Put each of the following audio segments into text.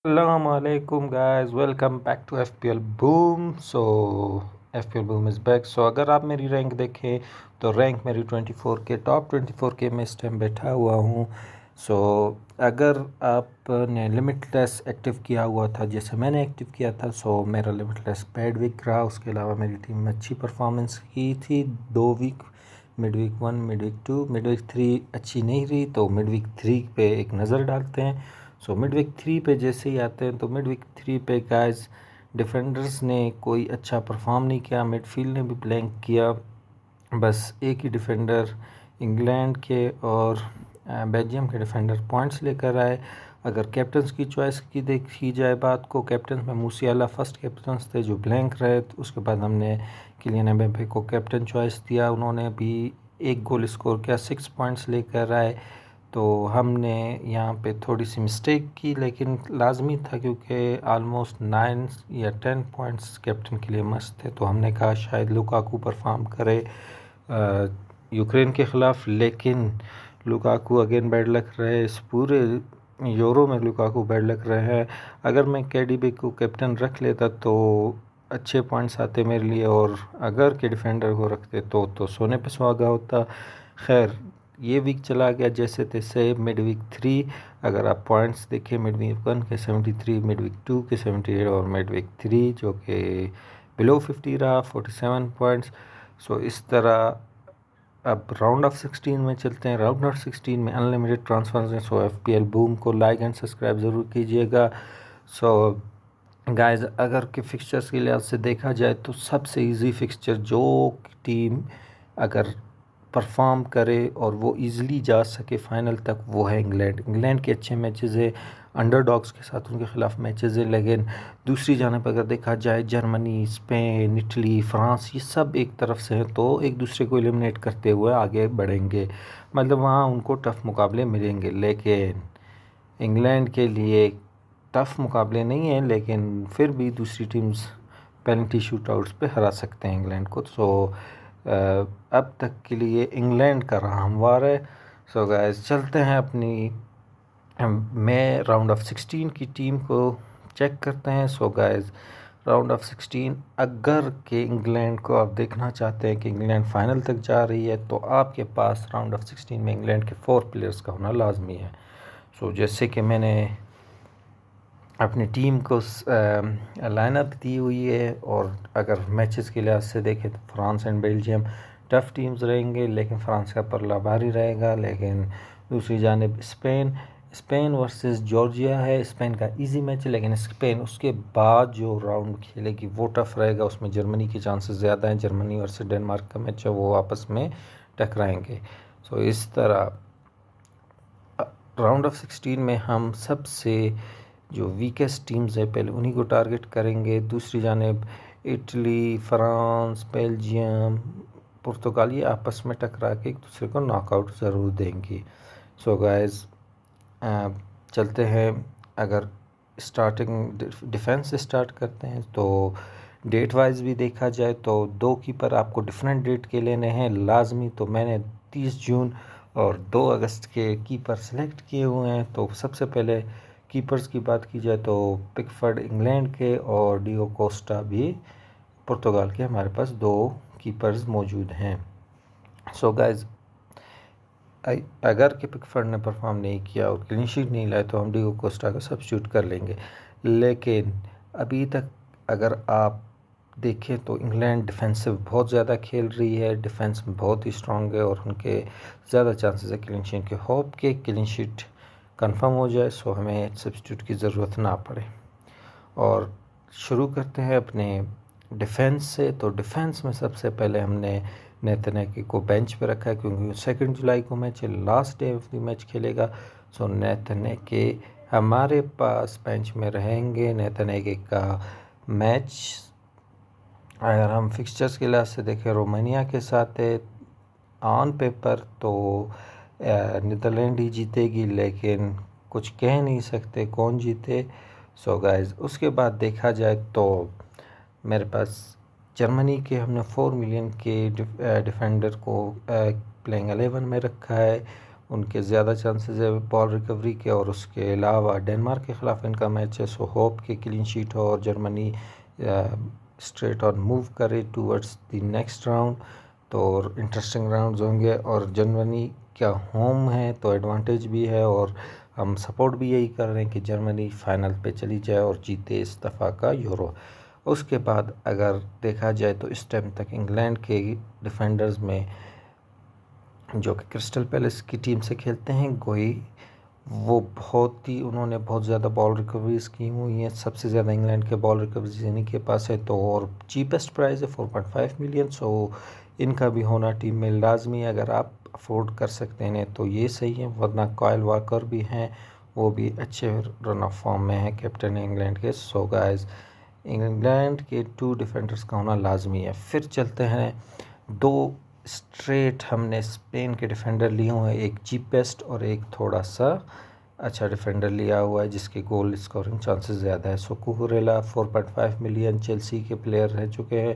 Assalamualaikum guys, welcome back to FPL Boom. FPL Boom is back. अगर आप मेरी rank देखें तो रैंक मेरी 24 के टॉप 24 के में इस टाइम बैठा हुआ हूँ. अगर आपने लिमिटलेस एक्टिव किया हुआ था जैसे मैंने एक्टिव किया था, मेरा लिमिटलेस पैड वीक रहा. उसके अलावा मेरी टीम में अच्छी परफॉर्मेंस की थी 2 week, mid week 1, mid week 2, mid week 3 अच्छी नहीं रही. तो मिड वीक 3 पे एक नज़र डालते हैं. मिड वीक 3 पे जैसे ही आते हैं तो मिड वीक 3 पे गाइस डिफेंडर्स ने कोई अच्छा परफॉर्म नहीं किया, मिडफील्ड ने भी ब्लैंक किया. बस एक ही डिफेंडर इंग्लैंड के और बेल्जियम के डिफेंडर पॉइंट्स लेकर आए. अगर कैप्टन्स की चॉइस की देखी जाए बात को, कैप्टन में मूसियाला फर्स्ट कैप्टन्स थे जो ब्लैंक रहे. तो उसके बाद हमने किलियन एम्बापे को कैप्टन चॉइस दिया, उन्होंने भी एक गोल स्कोर किया, 6 पॉइंट्स लेकर आए. तो हमने यहाँ पे थोड़ी सी मिस्टेक की, लेकिन लाजमी था क्योंकि आलमोस्ट 9 या 10 पॉइंट्स कैप्टन के लिए मस्त थे. तो हमने कहा शायद लुकाकू परफॉर्म करे यूक्रेन के ख़िलाफ़, लेकिन लुकाकू अगेन बैड लक रहे. इस पूरे यूरो में लुकाकू बैड लक रहे हैं. अगर मैं केडीबी को कैप्टन रख लेता तो अच्छे पॉइंट्स आते मेरे लिए, और अगर के डिफेंडर को रखते तो सोने पे सुहागा होता. खैर, ये वीक चला गया जैसे तैसे. मिड वीक 3 अगर आप पॉइंट्स देखें, मिड वीक 1 के 73, मिड वीक 2 के 78 और मिड वीक 3 जो कि बिलो 50 रहा 47 पॉइंट्स. इस तरह अब राउंड ऑफ 16 में चलते हैं. राउंड ऑफ 16 में अनलिमिटेड ट्रांसफर्स हैं. FPL बूम को लाइक एंड सब्सक्राइब ज़रूर कीजिएगा. गाइस, अगर के फिक्सचर्स के लिहाज से देखा जाए तो सबसे इजी फिक्सचर जो टीम अगर परफॉर्म करे और वो इजीली जा सके फाइनल तक, वो है इंग्लैंड के अच्छे मैचेस है, अंडरडॉग्स के साथ उनके ख़िलाफ़ मैचेस है. लेकिन दूसरी जानब अगर देखा जाए जर्मनी, स्पेन, इटली, फ्रांस, ये सब एक तरफ से हैं तो एक दूसरे को एलिमिनेट करते हुए आगे बढ़ेंगे. मतलब वहाँ उनको टफ़ मुकाबले मिलेंगे. लेकिन इंग्लैंड के लिए टफ़ मुकाबले नहीं हैं, लेकिन फिर भी दूसरी टीम्स पेनल्टी शूटआउट्स पे हरा सकते हैं इंग्लैंड को. अब तक के लिए इंग्लैंड का रहा हमवार है. गाइस, चलते हैं अपनी मैं राउंड ऑफ 16 की टीम को चेक करते हैं. गाइस, राउंड ऑफ 16 अगर के इंग्लैंड को आप देखना चाहते हैं कि इंग्लैंड फाइनल तक जा रही है तो आपके पास राउंड ऑफ 16 में इंग्लैंड के 4 प्लेयर्स का होना लाजमी है. जैसे कि मैंने अपनी टीम को लाइनअप दी हुई है, और अगर मैचेस के लिहाज से देखें तो France and Belgium tough teams रहेंगे, लेकिन फ्रांस का परला भारी रहेगा. लेकिन दूसरी जानिब स्पेन वर्सेस जॉर्जिया है. स्पेन का इजी मैच है, लेकिन स्पेन उसके बाद जो राउंड खेलेगी वो टफ़ रहेगा. उसमें जर्मनी के चांसेस ज़्यादा हैं. जर्मनी वर्सेस डेनमार्क का मैच है, वो आपस में टकराएंगे. इस तरह राउंड ऑफ 16 में हम सबसे जो वीकेस्ट टीम्स है पहले उन्हीं को टारगेट करेंगे. दूसरी जानिब इटली, फ्रांस, बेल्जियम, पुर्तगाल, ये आपस में टकरा के एक दूसरे को नॉकआउट ज़रूर देंगी. गाइस, चलते हैं. अगर स्टार्टिंग डिफेंस से स्टार्ट करते हैं तो डेट वाइज भी देखा जाए तो 2 कीपर आपको डिफरेंट डेट के लेने हैं लाजमी. तो मैंने 30 जून और 2 अगस्त के कीपर सेलेक्ट किए हुए हैं. तो सबसे पहले कीपर्स की बात की जाए तो पिकफोर्ड इंग्लैंड के और डियो कोस्टा भी पुर्तगाल के हमारे पास 2 कीपर्स मौजूद हैं. गाइस, अगर के पिकफोर्ड ने परफॉर्म नहीं किया और क्लीन शीट नहीं लाए तो हम डियो कोस्टा का सब्स्टिट्यूट कर लेंगे. लेकिन अभी तक अगर आप देखें तो इंग्लैंड डिफेंसिव बहुत ज़्यादा खेल रही है, डिफेंस में बहुत ही स्ट्रांग है, और उनके ज़्यादा चांसेस है क्लीन शीट के. होप के क्लीन शीट कंफर्म हो जाए हमें सब्स्टिट्यूट की ज़रूरत ना पड़े. और शुरू करते हैं अपने डिफेंस से. तो डिफेंस में सबसे पहले हमने नेतन्याहू को बेंच पे रखा है क्योंकि 2 जुलाई को मैच है, last day of the match खेलेगा. नेतन्याहू हमारे पास बेंच में रहेंगे. नेतन्याहू का मैच अगर हम फिक्सचर्स के लिहाज से देखें रोमानिया के साथ है. ऑन पेपर तो नीदरलैंड ही जीतेगी, लेकिन कुछ कह नहीं सकते कौन जीते. गाइस, उसके बाद देखा जाए तो मेरे पास जर्मनी के हमने 4 मिलियन के डिफेंडर को प्लेइंग 11 में रखा है. उनके ज़्यादा चांसेस है बॉल रिकवरी के। और उसके अलावा डेनमार्क के ख़िलाफ़ इनका मैच है, सो होप कि क्लीन शीट हो और जर्मनी स्ट्रेट ऑन मूव करे टूवर्ड्स द नेक्स्ट राउंड। तो इंटरेस्टिंग राउंड्स होंगे और जर्मनी क्या होम है तो एडवांटेज भी है, और हम सपोर्ट भी यही कर रहे हैं कि जर्मनी फाइनल पे चली जाए और जीते इस दफ़ा का यूरो। उसके बाद अगर देखा जाए तो इस टाइम तक इंग्लैंड के डिफेंडर्स में जो कि क्रिस्टल पैलेस की टीम से खेलते हैं गोई, वो उन्होंने बहुत ज़्यादा बॉल रिकवरीज की हुई हैं। सबसे ज़्यादा इंग्लैंड के बॉल रिकवरीज इन्हीं के पास है, तो और चीपेस्ट प्राइस है 4.5 मिलियन। सो इनका भी होना टीम में लाजमी है। अगर आप अफोर्ड कर सकते हैं तो ये सही है, वरना काइल वॉकर भी हैं, वो भी अच्छे रन ऑफ फॉर्म में है, कैप्टन इंग्लैंड के। सो गाइस, इंग्लैंड के 2 डिफेंडर्स का होना लाजमी है। फिर चलते हैं 2 स्ट्रेट हमने स्पेन के डिफेंडर लिए हुए हैं, एक चीपेस्ट और एक थोड़ा सा अच्छा डिफेंडर लिया हुआ है जिसके गोल स्कोरिंग चांसेस ज़्यादा है। सो कुकुरेला 4.5 मिलियन चेल्सी के प्लेयर रह चुके हैं,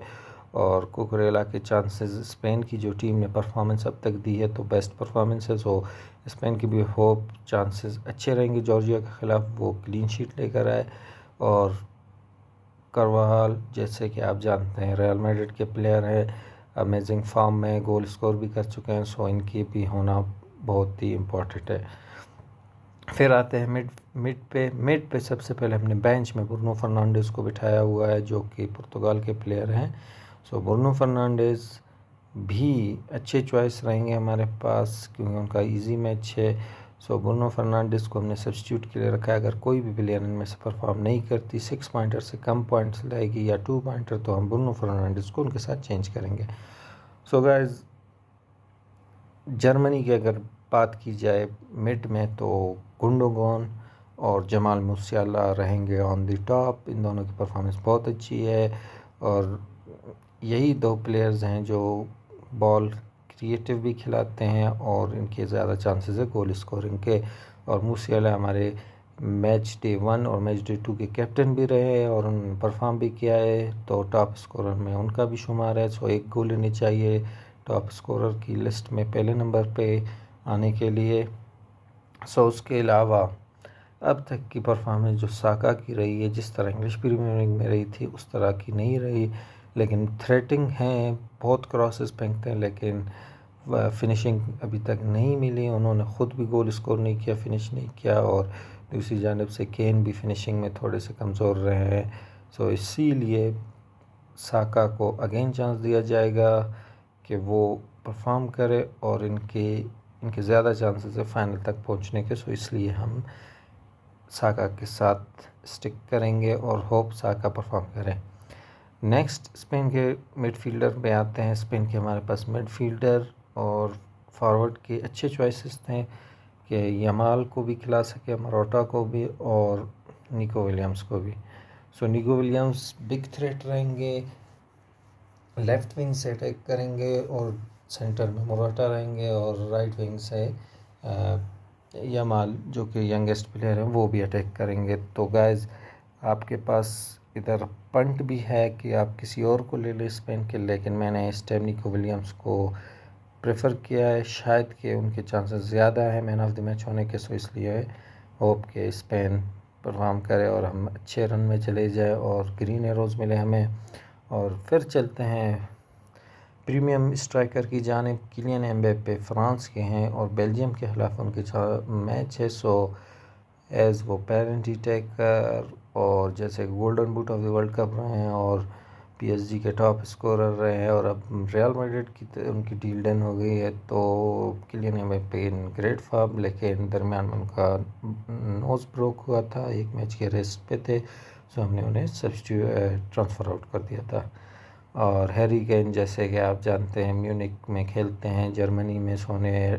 और कुकुरेला के चांसेस स्पेन की जो टीम ने परफॉर्मेंस अब तक दी है तो बेस्ट परफॉर्मेंस है। सो स्पेन की भी होप चांसेस अच्छे रहेंगे जॉर्जिया के ख़िलाफ़ वो क्लीन शीट लेकर आए। और कार्वाहाल जैसे कि आप जानते हैं रियल मैड्रिड के प्लेयर हैं, अमेजिंग फॉर्म में गोल स्कोर भी कर चुके हैं, सो इनकी भी होना बहुत ही इम्पोर्टेंट है। फिर आते हैं मिड पे सबसे पहले हमने बेंच में ब्रूनो फर्नांडिस को बिठाया हुआ है जो कि पुर्तगाल के प्लेयर हैं। सो ब्रूनो फर्नांडिस भी अच्छे चॉइस रहेंगे हमारे पास क्योंकि उनका इजी मैच है। सो ब्रूनो फर्नांडिस को हमने सब्स्टिट्यूट के लिए रखा है। अगर कोई भी प्लेयर इनमें से परफॉर्म नहीं करती, 6 पॉइंटर से कम पॉइंट्स लाएगी या 2 पॉइंटर, तो हम ब्रूनो फर्नांडिस को उनके साथ चेंज करेंगे। सो गाइस, जर्मनी की अगर बात की जाए मिड में तो गुंडोगन और जमाल मूसियाला रहेंगे ऑन द टॉप। इन दोनों की परफॉर्मेंस बहुत अच्छी है, और यही 2 प्लेयर्स हैं जो बॉल क्रिएटिव भी खिलाते हैं और इनके ज़्यादा चांसेस है गोल स्कोरिंग के। और मूसियाला हमारे मैच डे 1 और मैच डे 2 के कैप्टन भी रहे और उन्होंने परफॉर्म भी किया है, तो टॉप स्कोरर में उनका भी शुमार है। सो 1 गोल लेनी चाहिए टॉप स्कोरर की लिस्ट में पहले नंबर पे आने के लिए। सो उसके अलावा अब तक की परफॉर्मेंस जो साका की रही है, जिस तरह इंग्लिश प्रीमियर लीग में रही थी उस तरह की नहीं रही, लेकिन थ्रेटिंग हैं, बहुत क्रॉसेस फेंकते हैं, लेकिन फिनिशिंग अभी तक नहीं मिली। उन्होंने ख़ुद भी गोल स्कोर नहीं किया, फिनिश नहीं किया, और दूसरी जानब से केन भी फिनिशिंग में थोड़े से कमज़ोर रहे हैं। सो इसीलिए साका को अगेन चांस दिया जाएगा कि वो परफॉर्म करे, और इनके ज़्यादा चांसेस है फाइनल तक पहुंचने के। सो इसलिए हम साका के साथ स्टिक करेंगे और होप साका परफॉर्म करें। नेक्स्ट स्पेन के मिडफील्डर पे आते हैं। स्पेन के हमारे पास मिडफील्डर और फॉरवर्ड के अच्छे चॉइसेस थे कि यमाल को भी खिला सके, मरोटा को भी, और निको विलियम्स को भी। सो निको विलियम्स बिग थ्रेट रहेंगे, लेफ़्ट विंग से अटैक करेंगे, और सेंटर में मोराटा रहेंगे, और राइट विंग से यमाल जो कि यंगेस्ट प्लेयर हैं वो भी अटैक करेंगे। तो गाइस, आपके पास इधर पंट भी है कि आप किसी और को ले लें स्पेन के, लेकिन मैंने इस टाइम निको विलियम्स को प्रेफर किया है, शायद कि उनके चांसेस ज़्यादा है मैन ऑफ द मैच होने के। सो इसलिए होप कि स्पेन परफॉर्म करे और हम अच्छे रन में चले जाए और ग्रीन एरोज़ मिले हमें। और फिर चलते हैं प्रीमियम स्ट्राइकर की जानिब। किलियन एम्बाप्पे फ्रांस के हैं और बेल्जियम के खिलाफ उनके मैच है। सो एज़ वो पेनल्टी टेकर और जैसे golden boot of the world cup रहे हैं और पीएसजी के टॉप स्कोरर रहे हैं, और अब रियल मैड्रिड की उनकी डील डन हो गई है। तो Kylian Mbappe in great form, लेकिन दरमियान में उनका नोज़ ब्रोक हुआ था, एक मैच के रेस्ट पे थे, सो हमने उन्हें सब्स्टिट्यूट ट्रांसफ़र आउट कर दिया था। और हैरी केन जैसे कि आप जानते हैं म्यूनिक में खेलते हैं जर्मनी में, सोने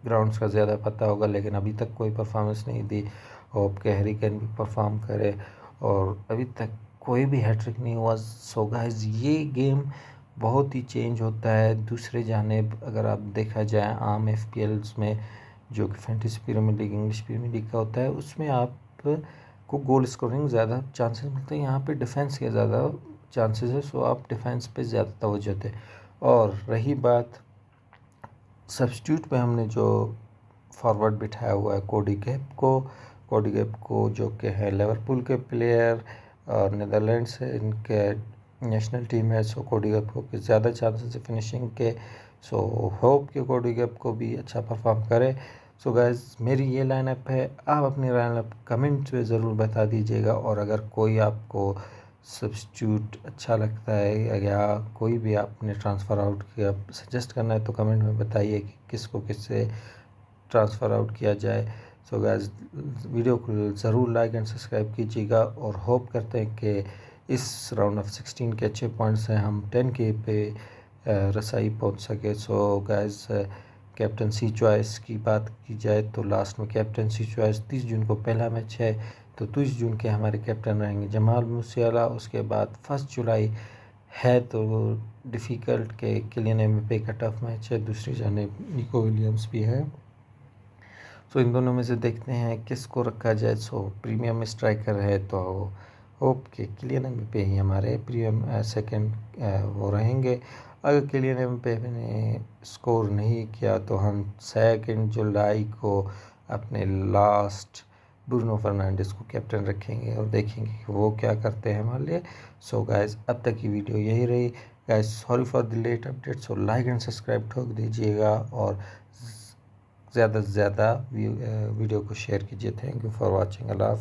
ग्राउंड्स का ज़्यादा पता होगा, लेकिन अभी तक कोई परफॉर्मेंस नहीं दी। होप के हैरी केन भी परफॉर्म करे, और अभी तक कोई भी हैट्रिक नहीं हुआ। सो गाइस, ये गेम बहुत ही चेंज होता है। दूसरे जानिब अगर आप देखा जाए आम एफपीएल्स में जो कि fantasy premier league, English premier league का होता है, उसमें आप को गोल स्कोरिंग ज़्यादा चांसेस मिलते हैं, यहाँ पे डिफेंस के ज़्यादा चांसेस है। सो आप डिफेंस पे ज़्यादा तवज्जो दें। और रही बात सब्स्टिट्यूट पे हमने जो फॉरवर्ड बिठाया हुआ है कोडी गेप्को जो कि है लिवरपूल के प्लेयर और नीदरलैंड से इनके नेशनल टीम है। सो कोडी गेप्को के ज़्यादा चांसेस है फिनिशिंग के। सो होप कि कोडी गेप्को भी अच्छा परफॉर्म करे। सो गाइज मेरी ये लाइनअप है, आप अपनी लाइनअप कमेंट्स में ज़रूर बता दीजिएगा। और अगर कोई आपको सब्स्टिट्यूट अच्छा लगता है या कोई भी आपने ट्रांसफ़र आउट किया सजेस्ट करना है तो कमेंट में बताइए कि किसको किससे ट्रांसफ़र आउट किया जाए। सो गाइस वीडियो को ज़रूर लाइक एंड सब्सक्राइब कीजिएगा और होप करते हैं कि इस राउंड ऑफ 16 के अच्छे पॉइंट्स हैं, हम 10K पे रसाई पहुंच सके। सो गाइस कैप्टनसी चॉइस की बात की जाए तो लास्ट में कैप्टनसी चॉइस 30 जून को पहला मैच है, तो 30 जून के हमारे कैप्टन रहेंगे जमाल मूसियाला। उसके बाद 1 जुलाई है तो डिफ़िकल्ट के किलियन एम्बापे का टफ मैच है, दूसरी जानिब निको विलियम्स भी है। सो इन दोनों में से देखते हैं किसको रखा जाए। सो प्रीमियम स्ट्राइकर है तो होप के किलियन एम्बापे ही हमारे प्रीमियम सेकंड वो रहेंगे। अगर किलियन एम्बापे ने स्कोर नहीं किया तो हम 2 जुलाई को अपने लास्ट ब्रूनो फर्नांडिस को कैप्टन रखेंगे और देखेंगे कि वो क्या करते हैं हमारे लिए। सो गाइस अब तक की वीडियो यही रही। Guys sorry for the late update. So like and subscribe ठोक दीजिएगा और ज़्यादा से ज़्यादा वीडियो को शेयर कीजिए। Thank you for watching. अल्लाह हाफ़िज़।